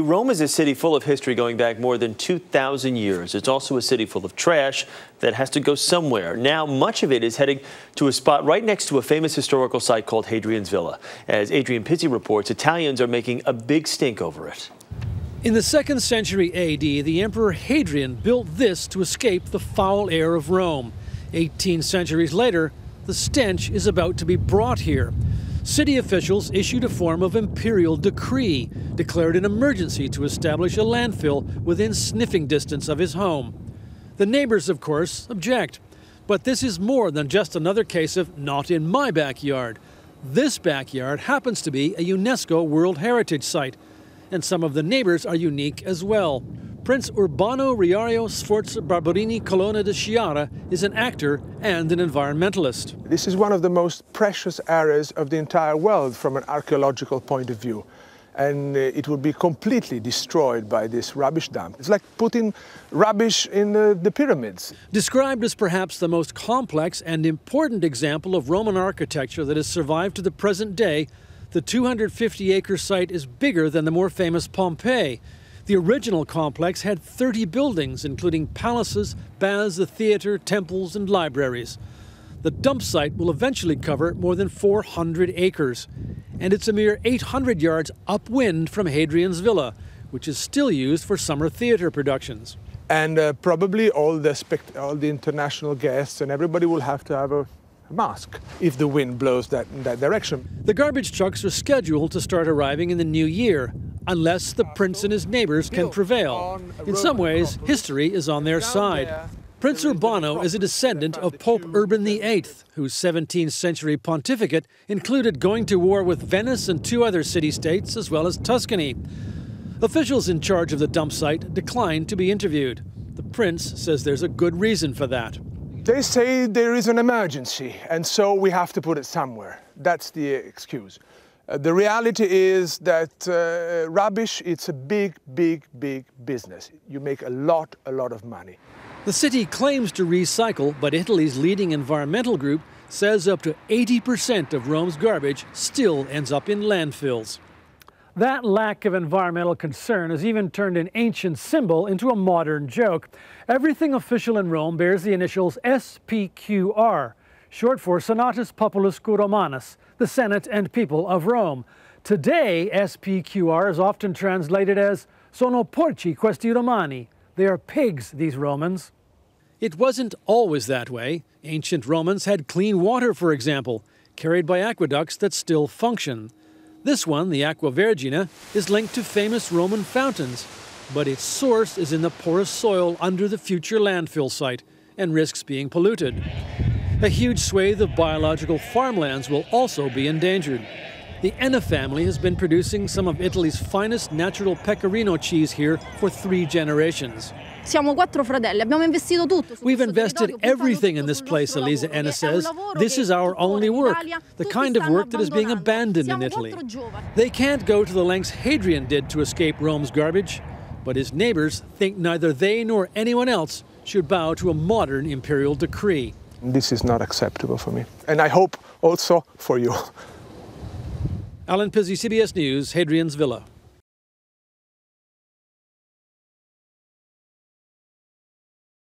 Rome is a city full of history going back more than 2,000 years. It's also a city full of trash that has to go somewhere. Now, much of it is heading to a spot right next to a famous historical site called Hadrian's Villa. As Adrian Pizzey reports, Italians are making a big stink over it. In the 2nd century AD, the Emperor Hadrian built this to escape the foul air of Rome. 18 centuries later, the stench is about to be brought here. City officials issued a form of imperial decree, declared an emergency to establish a landfill within sniffing distance of his home. The neighbors, of course, object. But this is more than just another case of not in my backyard. This backyard happens to be a UNESCO World Heritage Site, and some of the neighbors are unique as well. Prince Urbano Riario Sforza Barberini Colonna de Sciara is an actor and an environmentalist. This is one of the most precious areas of the entire world from an archaeological point of view. And it would be completely destroyed by this rubbish dump. It's like putting rubbish in the pyramids. Described as perhaps the most complex and important example of Roman architecture that has survived to the present day, the 250-acre site is bigger than the more famous Pompeii. The original complex had 30 buildings, including palaces, baths, a theater, temples, and libraries. The dump site will eventually cover more than 400 acres, and it's a mere 800 yards upwind from Hadrian's Villa, which is still used for summer theater productions. And probably all the international guests and everybody will have to have a mask if the wind blows in that direction. The garbage trucks are scheduled to start arriving in the new year, unless the prince and his neighbors can prevail. In some ways, history is on their side. Prince Urbano is a descendant of Pope Urban VIII, whose 17th century pontificate included going to war with Venice and 2 other city-states, as well as Tuscany. Officials in charge of the dump site declined to be interviewed. The prince says there's a good reason for that. They say there is an emergency, and so we have to put it somewhere. That's the excuse. The reality is that rubbish, it's a big, big, big business. You make a lot of money. The city claims to recycle, but Italy's leading environmental group says up to 80% of Rome's garbage still ends up in landfills. That lack of environmental concern has even turned an ancient symbol into a modern joke. Everything official in Rome bears the initials SPQR, short for Senatus Populusque Romanus, the Senate and People of Rome. Today, SPQR is often translated as Sono porci questi Romani. They are pigs, these Romans. It wasn't always that way. Ancient Romans had clean water, for example, carried by aqueducts that still function. This one, the Aqua Vergine, is linked to famous Roman fountains, but its source is in the porous soil under the future landfill site and risks being polluted. A huge swathe of biological farmlands will also be endangered. The Enna family has been producing some of Italy's finest natural pecorino cheese here for 3 generations. We've invested everything in this place, Elisa Enna says. This is our only work, the kind of work that is being abandoned in Italy. They can't go to the lengths Hadrian did to escape Rome's garbage, but his neighbors think neither they nor anyone else should bow to a modern imperial decree. This is not acceptable for me, and I hope also for you. Alan Pizzey, CBS News, Hadrian's Villa.